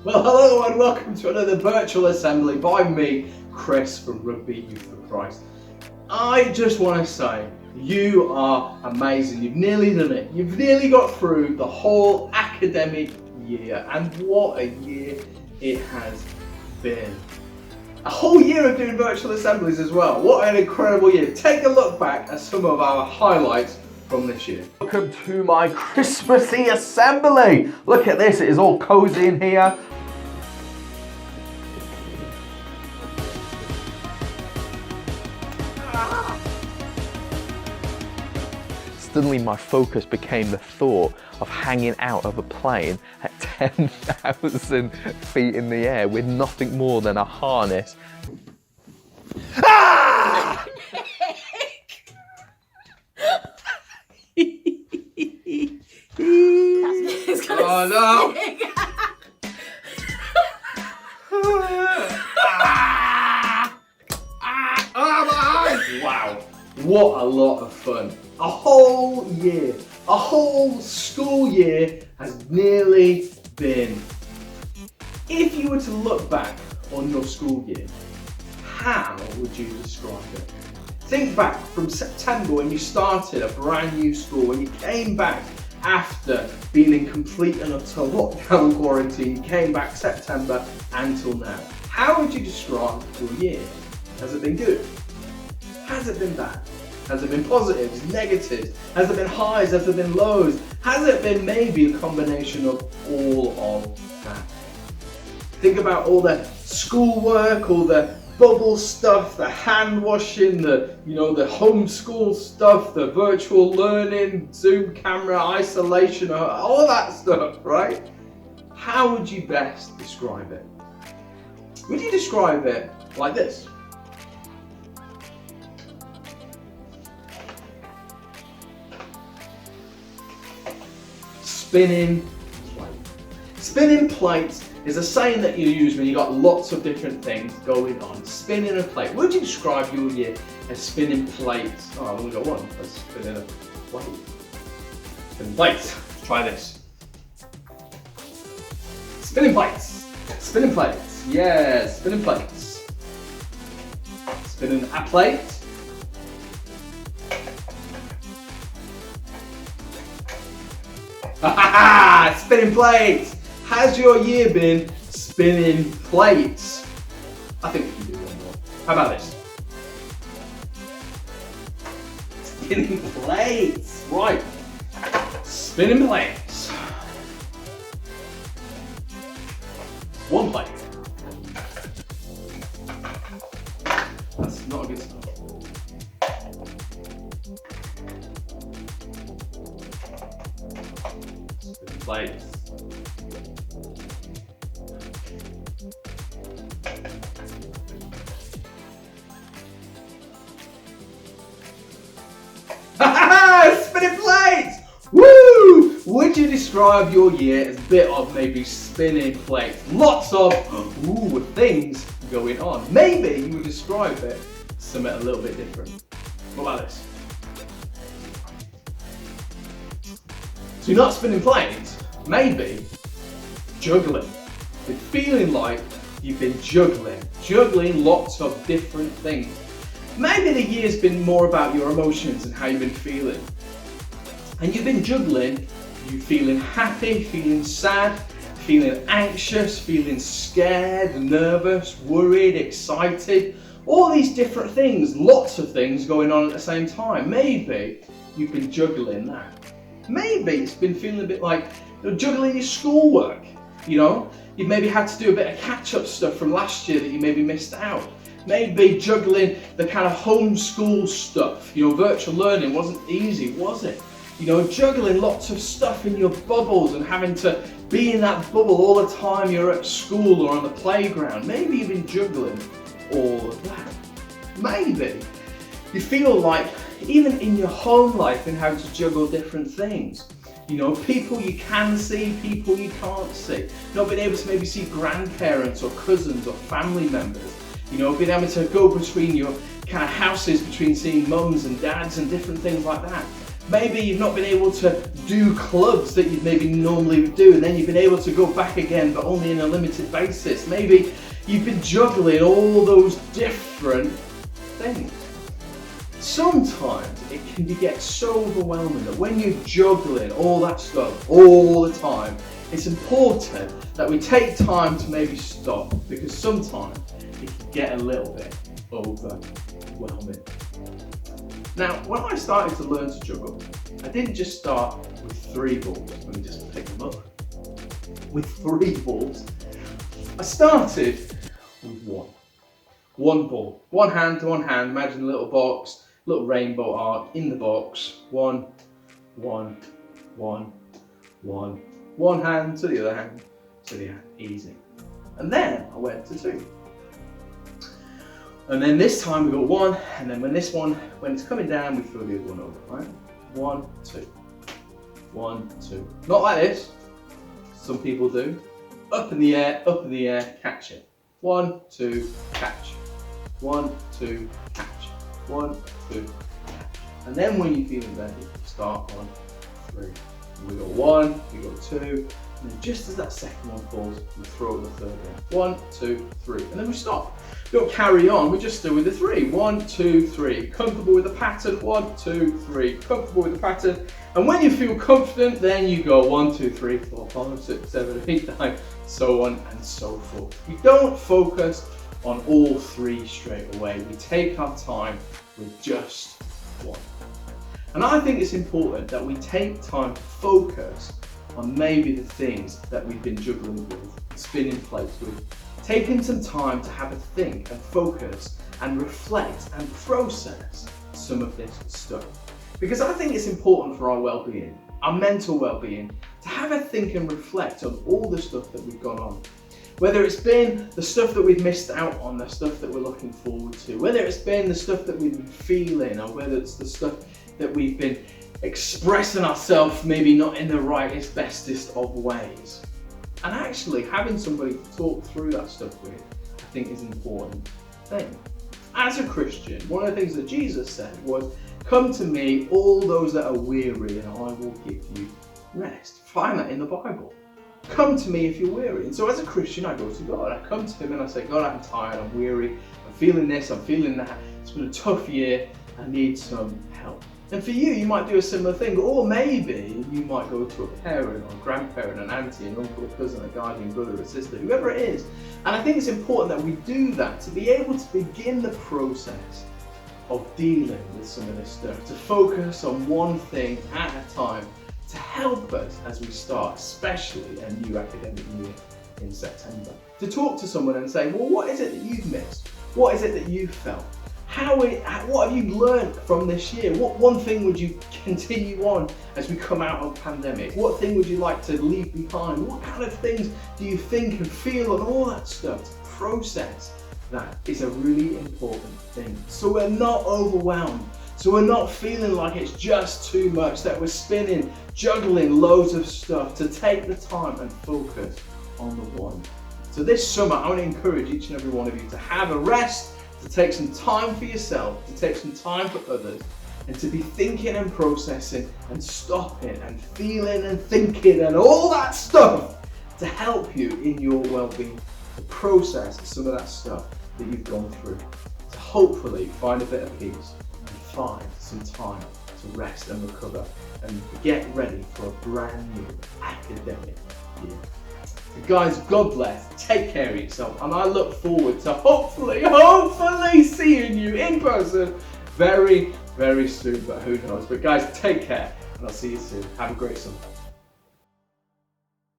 Well, hello and welcome to another virtual assembly by me, Chris from Rugby Youth for Christ. I just want to say, you are amazing. You've nearly done it. You've nearly got through the whole academic year, and what a year it has been. A whole year of doing virtual assemblies as well. What an incredible year. Take a look back at some of our highlights from this year. Welcome to my Christmassy assembly. Look at this, it is all cozy in here. Suddenly my focus became the thought of hanging out of a plane at 10,000 feet in the air with nothing more than a harness. Ah! Oh no! Wow, what a lot of fun. A whole year, a whole school year has nearly been. If you were to look back on your school year, how would you describe it? Think back from September when you started a brand new school, when you came back after being in complete and utter lockdown quarantine, you came back September until now. How would you describe your year? Has it been good? Has it been bad? Has it been positives, negatives? Has it been highs? Has it been lows? Has it been maybe a combination of all of that? Think about all the schoolwork, all the bubble stuff, the hand washing, the homeschool stuff, the virtual learning, Zoom camera, isolation, all that stuff, right? How would you best describe it? Would you describe it like this? Spinning plate. Spinning plates is a saying that you use when you've got lots of different things going on. Spinning a plate. Would you describe your year as spinning plates? Oh, I've only got one. Let's spinning a plate. Spinning plates. Let's try this. Spinning plates. Spinning plates. Yeah, spinning plates. Spinning a plate. Ha ha ha! Spinning plates! Has your year been spinning plates? I think we can do one more. How about this? Spinning plates! Right. Spinning plates. One plate. That's not a good start. Spinning plates. Spinning plates! Woo! Would you describe your year as a bit of maybe spinning plates? Lots of things going on. Maybe you would describe it as something a little bit different. What about this? So you're not spinning plates, maybe juggling. You're feeling like you've been juggling lots of different things. Maybe the year's been more about your emotions and how you've been feeling. And you've been juggling, you feeling happy, feeling sad, feeling anxious, feeling scared, nervous, worried, excited, all these different things, lots of things going on at the same time. Maybe you've been juggling that. Maybe it's been feeling a bit like juggling your schoolwork, You've maybe had to do a bit of catch-up stuff from last year that you maybe missed out. Maybe juggling the kind of homeschool stuff. Virtual learning wasn't easy, was it? Juggling lots of stuff in your bubbles and having to be in that bubble all the time you're at school or on the playground. Maybe you've been juggling all of that. Maybe you feel like even in your home life and how to juggle different things. People you can see, people you can't see. Not being able to maybe see grandparents or cousins or family members. Being able to go between your kind of houses, between seeing mums and dads and different things like that. Maybe you've not been able to do clubs that you'd maybe normally do, and then you've been able to go back again, but only on a limited basis. Maybe you've been juggling all those different things. Sometimes it can get so overwhelming that when you're juggling all that stuff all the time, it's important that we take time to maybe stop, because sometimes it can get a little bit overwhelming. Now, when I started to learn to juggle, I didn't just start with 3 balls. Let me just pick them up. With 3 balls. I started with 1. 1 ball. 1 hand to 1 hand. Imagine a little box, little rainbow arc in the box. 1, 1, 1, 1. 1 hand to the other hand, to the hand. Easy. And then I went to 2. And then this time we got 1, and then when it's coming down, we throw the other one over, right? 1, 2. 1, 2. Not like this. Some people do. Up in the air, catch it. 1, 2, catch. 1, 2, catch. 1, 2, catch. And then when you're feeling ready, you start on 3. We got 1, we got 2, and then just as that second one falls, we throw the third one. 1, 2, 3, and then we stop. We don't carry on, we just do with the 3. 1, 2, 3. Comfortable with the pattern. 1, 2, 3. Comfortable with the pattern. And when you feel confident, then you go 1, 2, 3, 4, 5, 6, 7, 8, 9, so on and so forth. We don't focus on all 3 straight away. We take our time with just 1. And I think it's important that we take time to focus on maybe the things that we've been juggling with, spinning plates with, taking some time to have a think and focus and reflect and process some of this stuff. Because I think it's important for our well-being, our mental well-being, to have a think and reflect on all the stuff that we've gone on. Whether it's been the stuff that we've missed out on, the stuff that we're looking forward to, whether it's been the stuff that we've been feeling, or whether it's the stuff that we've been expressing ourselves maybe not in the rightest, bestest of ways. And actually having somebody to talk through that stuff with, I think is an important thing. As a Christian, one of the things that Jesus said was, "Come to me, all those that are weary, and I will give you rest." Find that in the Bible. Come to me if you're weary. And so as a Christian, I go to God. I come to him and I say, "God, I'm tired, I'm weary, I'm feeling this, I'm feeling that. It's been a tough year, I need some help." And for you, you might do a similar thing, or maybe you might go to a parent or a grandparent, an auntie, an uncle, a cousin, a guardian, brother, a sister, whoever it is. And I think it's important that we do that to be able to begin the process of dealing with some of this stuff, to focus on one thing at a time to help us as we start, especially a new academic year in September. To talk to someone and say, well, what is it that you've missed? What is it that you've felt? What have you learned from this year? What one thing would you continue on as we come out of the pandemic? What thing would you like to leave behind? What kind of things do you think and feel and all that stuff? To process that is a really important thing. So we're not overwhelmed. So we're not feeling like it's just too much, that we're spinning, juggling loads of stuff, to take the time and focus on the one. So this summer, I want to encourage each and every one of you to have a rest, to take some time for yourself, to take some time for others, and to be thinking and processing and stopping and feeling and thinking and all that stuff to help you in your well-being, to process some of that stuff that you've gone through, to hopefully find a bit of peace and find some time to rest and recover and get ready for a brand new academic year. So guys, God bless, take care of yourself, and I look forward to hopefully seeing you in person very, very soon, but who knows. But guys, take care, and I'll see you soon. Have a great summer.